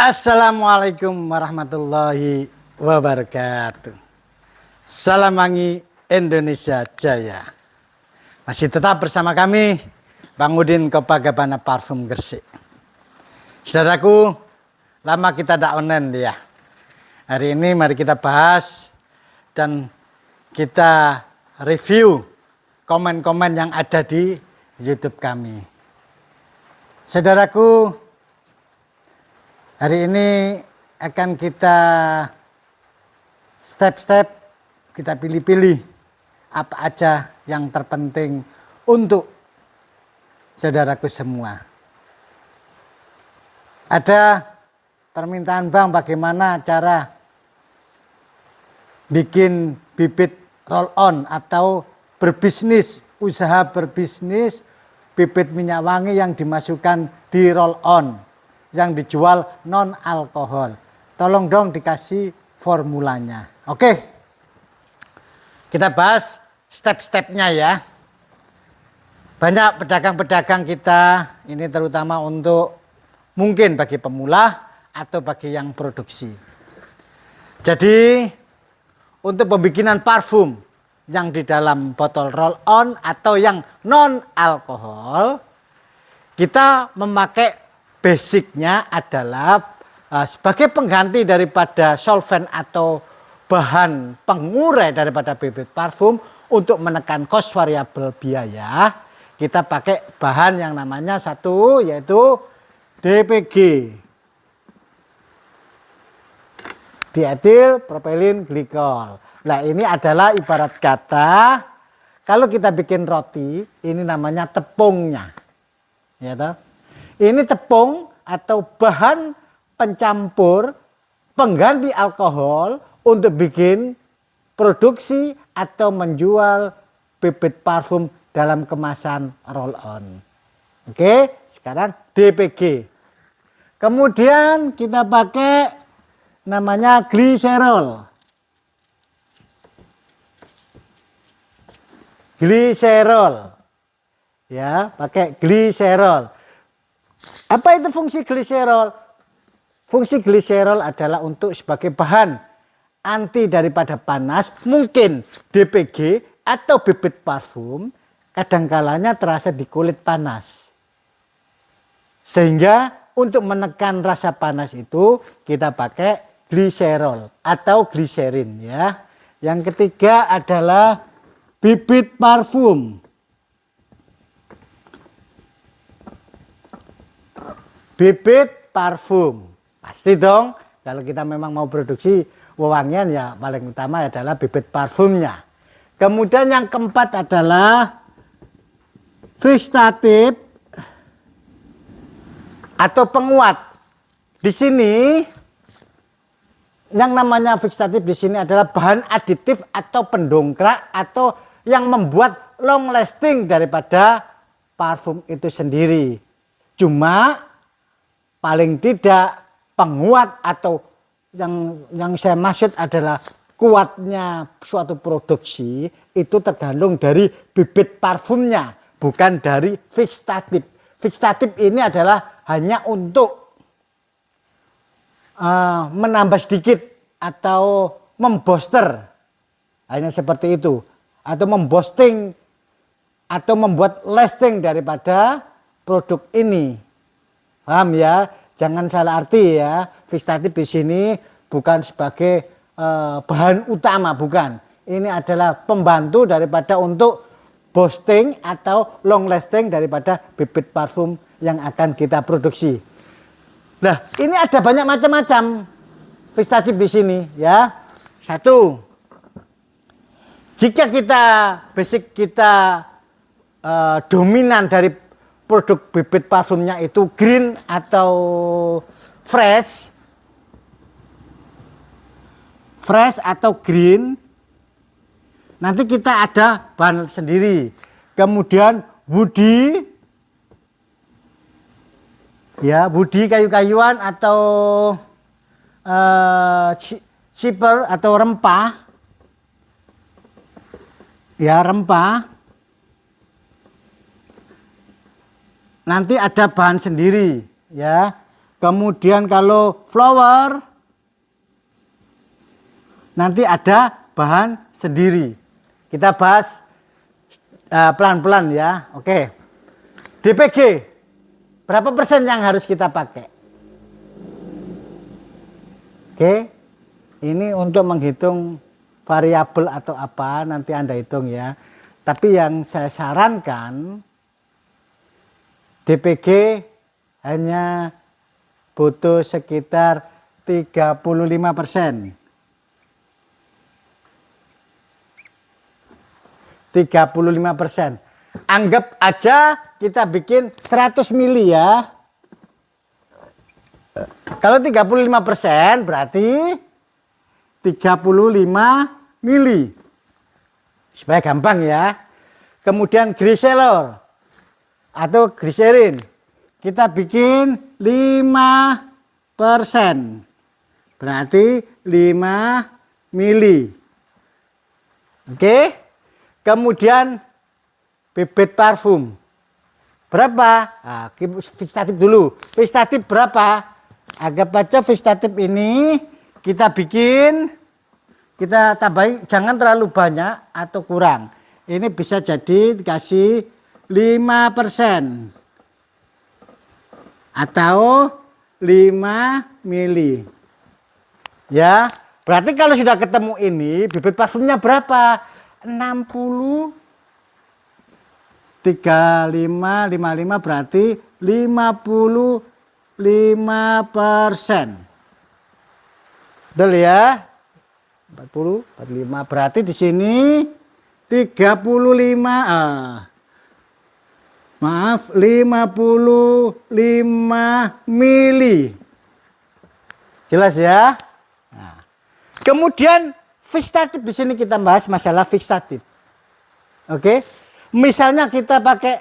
Assalamualaikum warahmatullahi wabarakatuh. Salam wangi Indonesia Jaya. Masih tetap bersama kami Bang Udin Kopagabana Parfum Gresik. Saudaraku, lama kita tidak online ya. Hari ini mari kita bahas dan kita review komen-komen yang ada di YouTube kami. Saudaraku, hari ini akan kita step-step, kita pilih-pilih apa aja yang terpenting untuk saudaraku semua. Ada permintaan Bang, bagaimana cara bikin bibit roll on atau berbisnis, usaha berbisnis bibit minyak wangi yang dimasukkan di roll on yang dijual non alkohol. Tolong dong dikasih formulanya. Oke, kita bahas step-stepnya ya. Banyak pedagang-pedagang kita ini terutama untuk mungkin bagi pemula atau bagi yang produksi. Jadi untuk pembikinan parfum yang di dalam botol roll on atau yang non alkohol, kita memakai basicnya adalah sebagai pengganti daripada solvent atau bahan pengurai daripada bibit parfum untuk menekan cost variabel biaya. Kita pakai bahan yang namanya satu yaitu DPG, diethil propylene glycol. Nah ini adalah ibarat kata kalau kita bikin roti ini namanya tepungnya, ya toh? Ini tepung atau bahan pencampur pengganti alkohol untuk bikin produksi atau menjual bibit parfum dalam kemasan roll on. Oke, sekarang DPG. Kemudian kita pakai namanya gliserol. Gliserol. Ya, pakai gliserol. Apa itu fungsi gliserol? Fungsi gliserol adalah untuk sebagai bahan anti daripada panas. Mungkin DPG atau bibit parfum kadangkalanya terasa di kulit panas. Sehingga untuk menekan rasa panas itu kita pakai gliserol atau gliserin ya. Yang ketiga adalah bibit parfum. Bibit parfum. Pasti dong kalau kita memang mau produksi wewangian ya paling utama adalah bibit parfumnya. Kemudian yang keempat adalah fixatif atau penguat. Di sini yang namanya fixatif di sini adalah bahan aditif atau pendongkrak atau yang membuat long lasting daripada parfum itu sendiri. Cuma paling tidak penguat atau yang saya maksud adalah kuatnya suatu produksi itu tergantung dari bibit parfumnya, bukan dari fixatif. Fixatif ini adalah hanya untuk menambah sedikit atau membooster, hanya seperti itu, atau memboosting atau membuat lasting daripada produk ini. Paham ya? Jangan salah arti ya. Fixatif di sini bukan sebagai bahan utama, bukan. Ini adalah pembantu daripada untuk boosting atau long lasting daripada bibit parfum yang akan kita produksi. Nah, ini ada banyak macam-macam fixatif di sini ya. Satu, jika kita basic kita dominan dari produk bibit parfumnya itu green atau fresh atau green, nanti kita ada bahan sendiri. Kemudian woody, ya woody kayu-kayuan atau cyper atau rempah, ya rempah. Nanti ada bahan sendiri, ya. Kemudian kalau flower nanti ada bahan sendiri. Kita bahas pelan-pelan ya. Oke. DPG berapa persen yang harus kita pakai? Oke. Ini untuk menghitung variabel atau apa nanti Anda hitung ya. Tapi yang saya sarankan DPG hanya butuh sekitar 35%. 35%. Anggap aja kita bikin 100 mili ya. Kalau 35% berarti 35 mili. Supaya gampang ya. Kemudian glycerol atau glycerin kita bikin 5%. Berarti 5 mili. Oke. Kemudian bibit parfum. Berapa? Nah, fixatif dulu. Fixatif berapa? Anggap aja fixatif ini kita bikin, kita tambahin, jangan terlalu banyak atau kurang. Ini bisa jadi dikasih 5% atau 5 mili. Ya, berarti kalau sudah ketemu ini, bibit parfumnya berapa? 60, 35, 55 berarti 55%. Betul ya? 40, 45 berarti di sini 55 mili. Jelas ya? Nah. Kemudian fixatif di sini kita bahas masalah fixatif. Oke. Misalnya kita pakai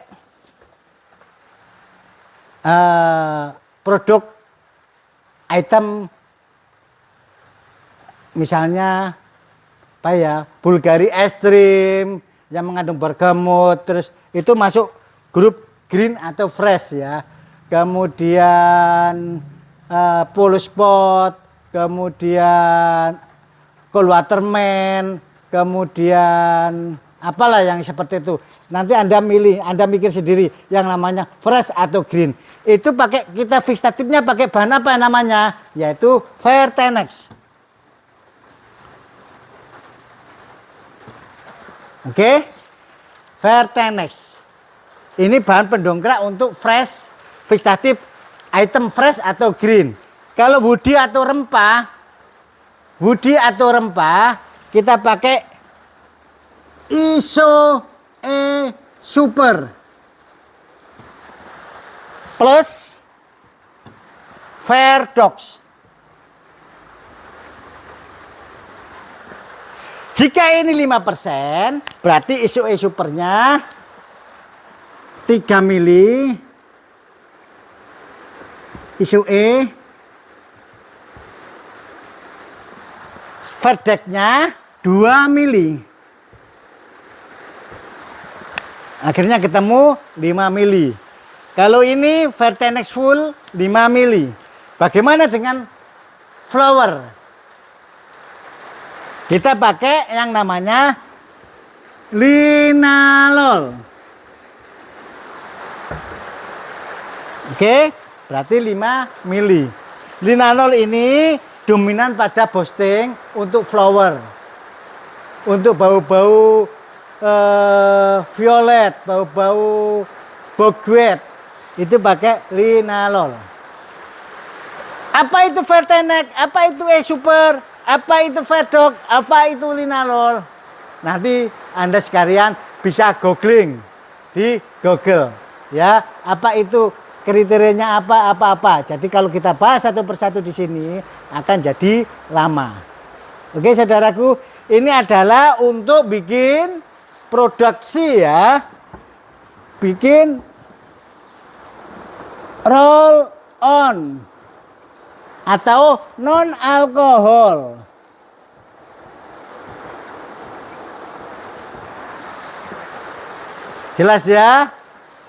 produk item misalnya apa ya, Bulgari es krim yang mengandung bergamot, terus itu masuk grup green atau fresh ya. Kemudian Polo Spot, kemudian Cold Waterman, kemudian apalah yang seperti itu. Nanti Anda milih, Anda mikir sendiri yang namanya fresh atau green. Itu pakai, kita fixatifnya pakai bahan apa namanya? Yaitu Vertenex. Oke, Vertenex. Ini bahan pendongkrak untuk fresh, fixatif, item fresh atau green. Kalau woody atau rempah, kita pakai ISO E Super plus Verdox. Jika ini 5%, berarti ISO E Supernya 3 mili, ISO E, Verdexnya 2 mili. Akhirnya ketemu 5 mili. Kalau ini Vertenex full 5 mili. Bagaimana dengan flower? Kita pakai yang namanya linalol. Oke, berarti 5 mili. Linalol ini dominan pada boosting untuk flower. Untuk bau-bau violet, bau-bau bogwet, itu pakai linalol. Apa itu Vertenex? Apa itu E Super? Apa itu Verdox? Apa itu linalol? Nanti Anda sekalian bisa googling di Google. Ya, apa itu kriterianya apa. Jadi kalau kita bahas satu persatu di sini akan jadi lama. Oke, saudaraku, ini adalah untuk bikin produksi ya, bikin roll on atau non alkohol. Jelas ya?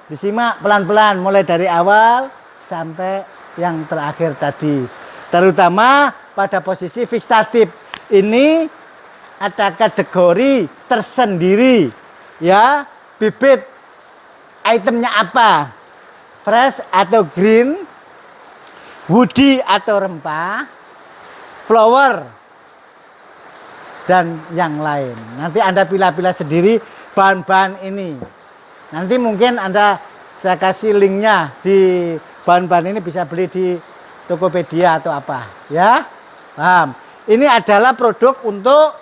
Disimak pelan-pelan mulai dari awal sampai yang terakhir tadi. Terutama pada posisi fiksatif. Ini ada kategori tersendiri. Ya, bibit itemnya apa? Fresh atau green, woody atau rempah, flower, dan yang lain. Nanti Anda pilih-pilih sendiri bahan-bahan ini. Nanti mungkin saya kasih linknya di bahan-bahan ini, bisa beli di Tokopedia atau apa. Ya, paham? Ini adalah produk untuk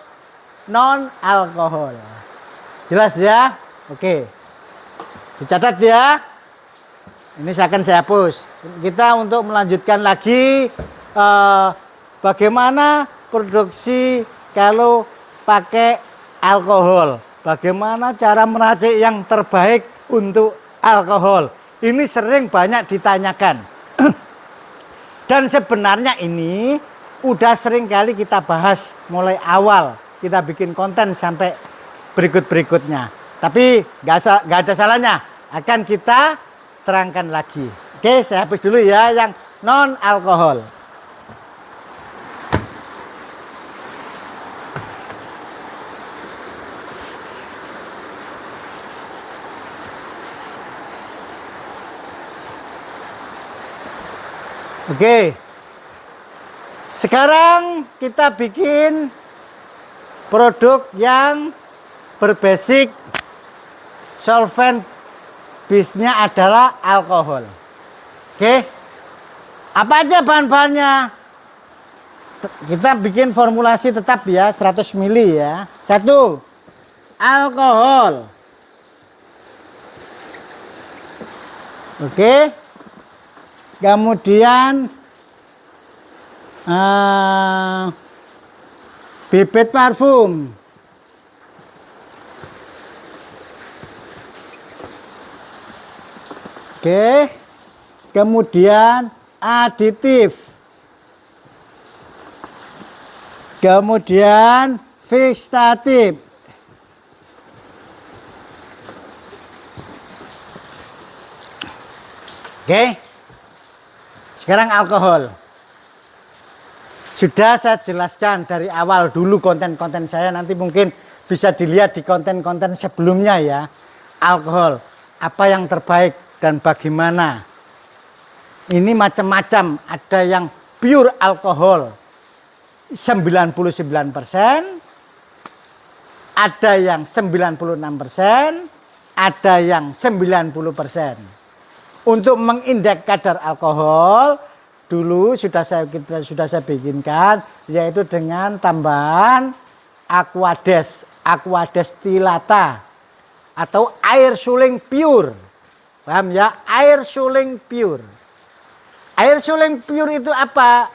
non-alkohol. Jelas ya? Oke. Dicatat ya. Ini akan saya hapus. Kita untuk melanjutkan lagi bagaimana produksi kalau pakai alkohol. Bagaimana cara meracik yang terbaik untuk alkohol. Ini sering banyak ditanyakan. Dan sebenarnya ini udah sering kali kita bahas mulai awal. Kita bikin konten sampai berikut-berikutnya. Tapi nggak ada salahnya. Akan kita terangkan lagi. Oke, saya hapus dulu ya yang non alkohol. Oke. Sekarang kita bikin produk yang berbasic solvent. Bisnya adalah alkohol. Oke. Apa aja bahan-bahannya? Kita bikin formulasi tetap ya, 100 ml ya. 1. Alkohol. Oke. Kemudian bibit parfum. Oke, kemudian aditif, kemudian fiksatif, oke. Sekarang alkohol. Sudah saya jelaskan dari awal dulu konten-konten saya, nanti mungkin bisa dilihat di konten-konten sebelumnya ya. Alkohol, apa yang terbaik dan bagaimana. Ini macam-macam, ada yang pure alkohol 99%, ada yang 96%, ada yang 90%. Untuk mengindeks kadar alkohol dulu sudah saya bikinkan, yaitu dengan tambahan aquadestilata atau air suling pure. Paham ya? Air suling pure. Air suling pure itu apa?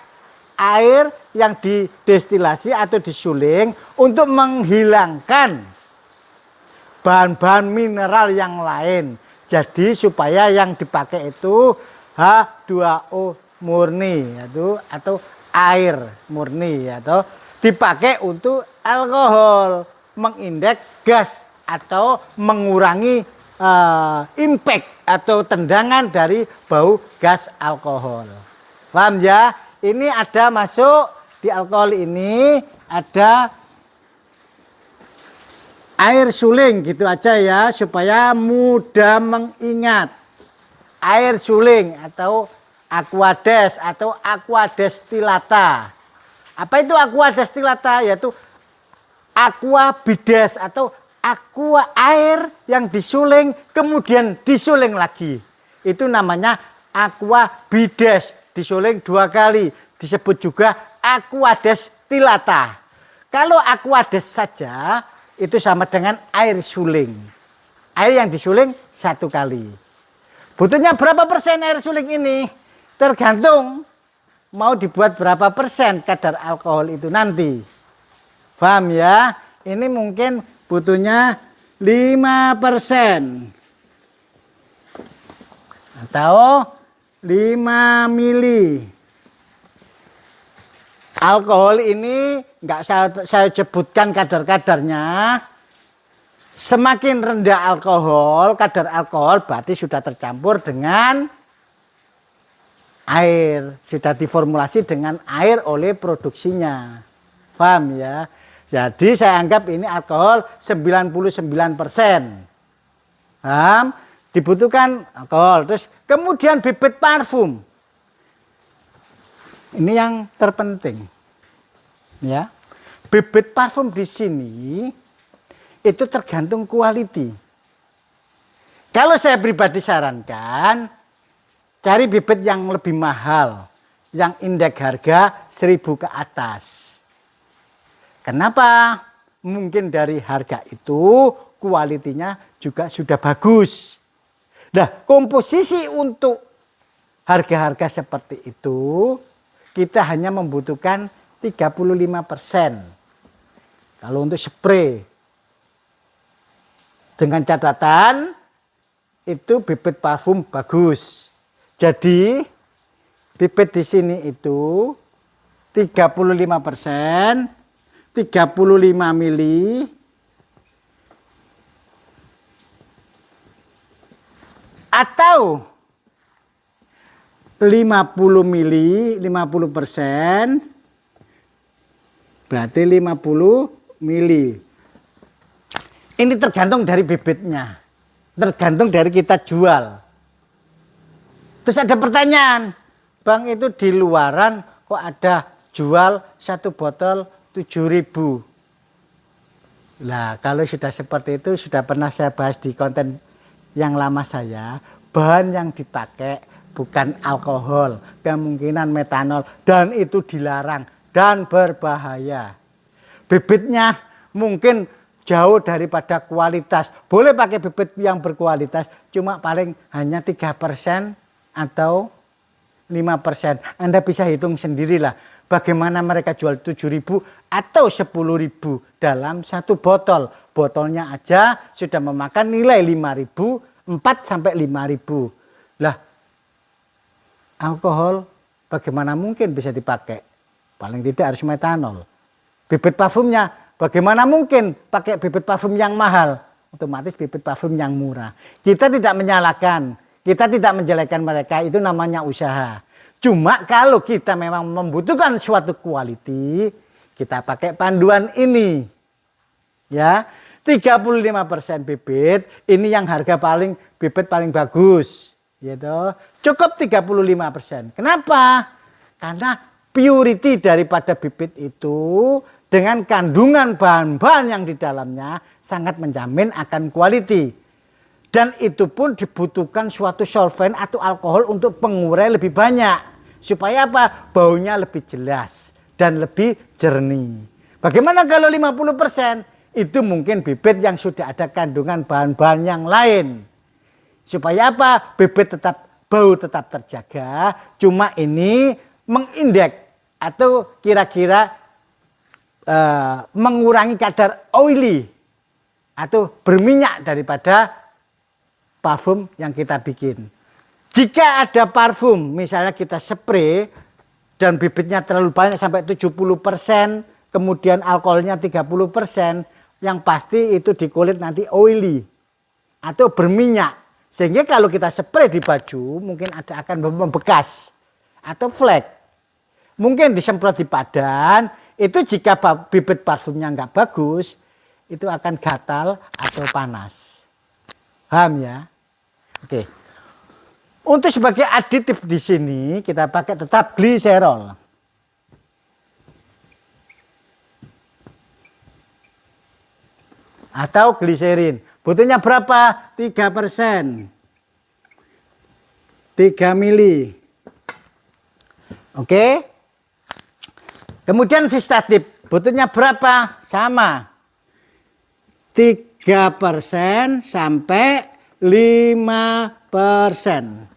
Air yang didestilasi atau disuling untuk menghilangkan bahan-bahan mineral yang lain. Jadi supaya yang dipakai itu H2O murni atau air murni atau dipakai untuk alkohol, mengindeks gas atau mengurangi impact atau tendangan dari bau gas alkohol. Paham ya? Ini ada masuk di alkohol ini ada air suling gitu aja ya supaya mudah mengingat. Air suling atau aquades atau aquadestilata. Apa itu aquadestilata? Yaitu aqua bides atau aqua air yang disuling kemudian disuling lagi. Itu namanya aqua bides, disuling 2 kali. Disebut juga aquadestilata. Kalau aquades saja itu sama dengan air suling. Air yang disuling 1 kali. Butuhnya berapa persen air suling ini? Tergantung mau dibuat berapa persen kadar alkohol itu nanti. Paham ya? Ini mungkin butuhnya 5% atau 5 mili. Alkohol ini nggak saya sebutkan kadar-kadarnya. Semakin rendah alkohol, kadar alkohol berarti sudah tercampur dengan air, sudah diformulasi dengan air oleh produksinya. Paham ya? Jadi saya anggap ini alkohol 99%. Paham? Dibutuhkan alkohol. Terus kemudian bibit parfum. Ini yang terpenting. Ya. Bibit parfum di sini itu tergantung quality. Kalau saya pribadi sarankan cari bibit yang lebih mahal, yang indeks harga 1.000 ke atas. Kenapa? Mungkin dari harga itu kualitinya juga sudah bagus. Nah, komposisi untuk harga-harga seperti itu kita hanya membutuhkan 35%. Kalau untuk spray, dengan catatan itu bibit parfum bagus. Jadi bibit di sini itu 35%, 35 mili, atau 50 mili, 50%, berarti 50 mili. Ini tergantung dari bibitnya, tergantung dari kita jual. Terus ada pertanyaan, Bang, itu di luaran kok ada jual 1 botol 7.000. Nah, kalau sudah seperti itu, sudah pernah saya bahas di konten yang lama saya, bahan yang dipakai bukan alkohol, kemungkinan metanol, dan itu dilarang dan berbahaya. Bibitnya mungkin jauh daripada kualitas. Boleh pakai bibit yang berkualitas, cuma paling hanya 3% atau 5%. Anda bisa hitung sendirilah bagaimana mereka jual 7.000 atau 10.000 dalam 1 botol. Botolnya aja sudah memakan nilai 5.000, 4 sampai 5.000. Lah, alkohol bagaimana mungkin bisa dipakai? Paling tidak harus metanol. Bibit parfumnya bagaimana mungkin pakai bibit parfum yang mahal? Otomatis bibit parfum yang murah. Kita tidak menyalahkan, kita tidak menjelekkan mereka, itu namanya usaha. Cuma kalau kita memang membutuhkan suatu quality, kita pakai panduan ini. Ya, 35% bibit, ini yang harga paling bibit paling bagus. Gitu. Cukup 35%. Kenapa? Karena purity daripada bibit itu dengan kandungan bahan-bahan yang di dalamnya sangat menjamin akan quality. Dan itu pun dibutuhkan suatu solvent atau alkohol untuk pengurai lebih banyak. Supaya apa? Baunya lebih jelas dan lebih jernih. Bagaimana kalau 50%? Itu mungkin bibit yang sudah ada kandungan bahan-bahan yang lain. Supaya apa? Bibit tetap, bau tetap terjaga. Cuma ini mengindeks atau kira-kira mengurangi kadar oily atau berminyak daripada parfum yang kita bikin. Jika ada parfum, misalnya kita spray dan bibitnya terlalu banyak sampai 70%, kemudian alkoholnya 30%, yang pasti itu di kulit nanti oily atau berminyak. Sehingga kalau kita spray di baju mungkin akan membekas atau flek. Mungkin disemprot di badan, itu jika bibit parfumnya nggak bagus, itu akan gatal atau panas. Paham ya? Oke. Untuk sebagai aditif di sini kita pakai tetap gliserol. Atau gliserin. Butuhnya berapa? 3%. 3 mili. Oke. Kemudian Vistatif. Butuhnya berapa? Sama. 3% sampai 5%.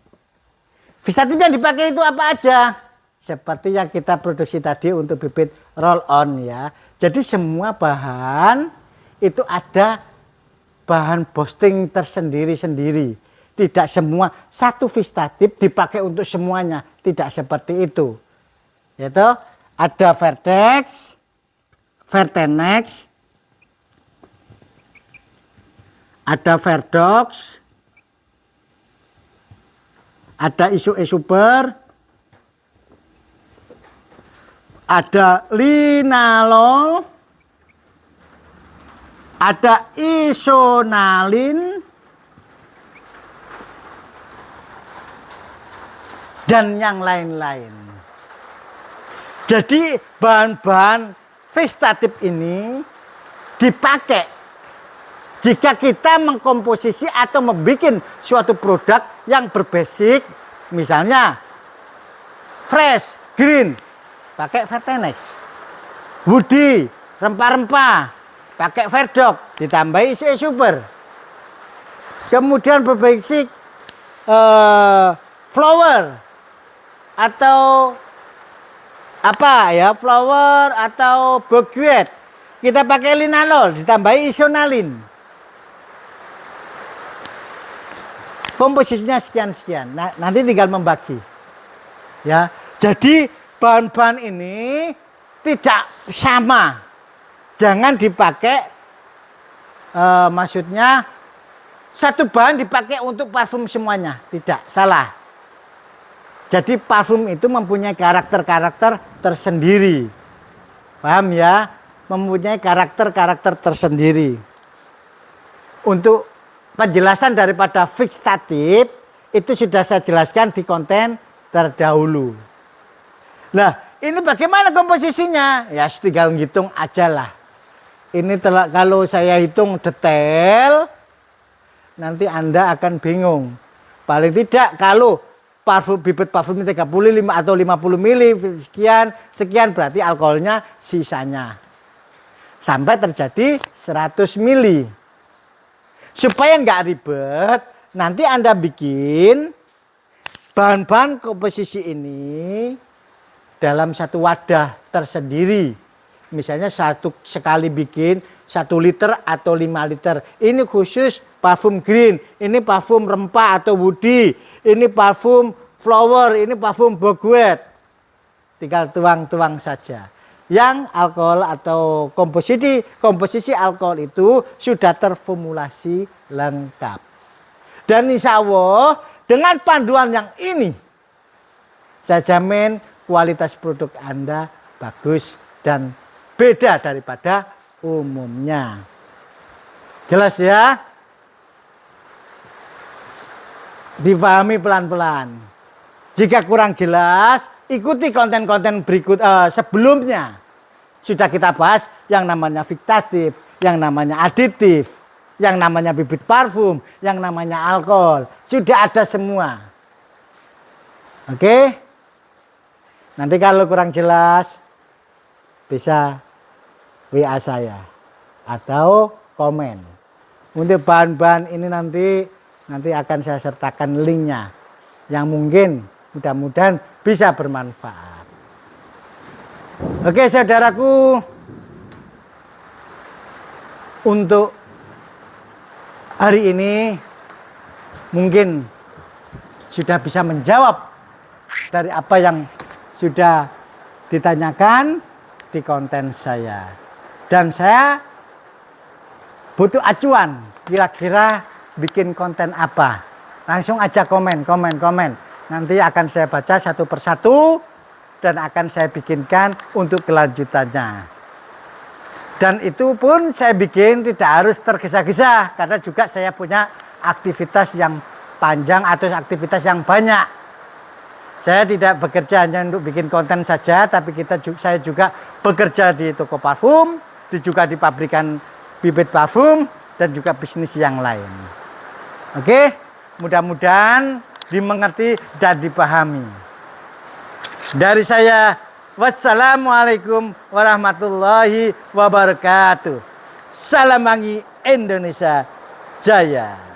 Vistatif yang dipakai itu apa aja? Seperti yang kita produksi tadi untuk bibit roll on ya. Jadi semua bahan itu ada bahan boosting tersendiri-sendiri. Tidak semua satu Vistatif dipakai untuk semuanya. Tidak seperti itu. Yaitu ada Vertex, Vertenex, ada Verdox, ada Isu Super, ada linalol, ada isonalin, dan yang lain-lain. Jadi bahan-bahan vegetatif ini dipakai jika kita mengkomposisi atau membuat suatu produk yang berbasic, misalnya fresh, green, pakai Vertenex. Woody, rempah-rempah, pakai Verdok, ditambahi super. Kemudian berbasic flower atau apa ya, flower atau bogwet, kita pakai linalol ditambahi isonalin. Komposisinya sekian-sekian. Nah, nanti tinggal membagi. Ya, jadi bahan-bahan ini tidak sama. Jangan dipakai maksudnya satu bahan dipakai untuk parfum semuanya. Tidak, salah. Jadi parfum itu mempunyai karakter-karakter tersendiri. Paham ya? Mempunyai karakter-karakter tersendiri. Untuk penjelasan daripada fixatif itu sudah saya jelaskan di konten terdahulu. Nah, ini bagaimana komposisinya? Ya tinggal ngitung aja lah. Ini kalau saya hitung detail, nanti Anda akan bingung. Paling tidak kalau parfum, bibit parfum 35 atau 50 mili sekian berarti alkoholnya sisanya. Sampai terjadi 100 mili. Supaya nggak ribet, nanti Anda bikin bahan-bahan komposisi ini dalam satu wadah tersendiri. Misalnya sekali bikin 1 liter atau 5 liter. Ini khusus parfum green, ini parfum rempah atau woody, ini parfum flower, ini parfum bogwet. Tinggal tuang-tuang saja. Yang alkohol atau komposisi alkohol itu sudah terformulasi lengkap. Dan insya Allah dengan panduan yang ini, saya jamin kualitas produk Anda bagus dan beda daripada umumnya. Jelas ya? Dipahami pelan-pelan. Jika kurang jelas, ikuti konten-konten berikut sebelumnya. Sudah kita bahas yang namanya fiktatif, yang namanya aditif, yang namanya bibit parfum, yang namanya alkohol. Sudah ada semua. Oke? Nanti kalau kurang jelas, bisa WA saya atau komen. Untuk bahan-bahan ini nanti akan saya sertakan linknya yang mungkin mudah-mudahan bisa bermanfaat. Oke saudaraku, untuk hari ini mungkin sudah bisa menjawab dari apa yang sudah ditanyakan di konten saya. Dan saya butuh acuan, kira-kira bikin konten apa. Langsung aja komen. Nanti akan saya baca satu persatu dan akan saya bikinkan untuk kelanjutannya. Dan itu pun saya bikin tidak harus tergesa-gesa, karena juga saya punya aktivitas yang panjang atau aktivitas yang banyak. Saya tidak bekerja hanya untuk bikin konten saja, tapi saya juga bekerja di toko parfum, juga di pabrikan bibit parfum, dan juga bisnis yang lain. Oke, mudah-mudahan dimengerti dan dipahami. Dari saya, wassalamualaikum warahmatullahi wabarakatuh. Salam Wangi Indonesia Jaya.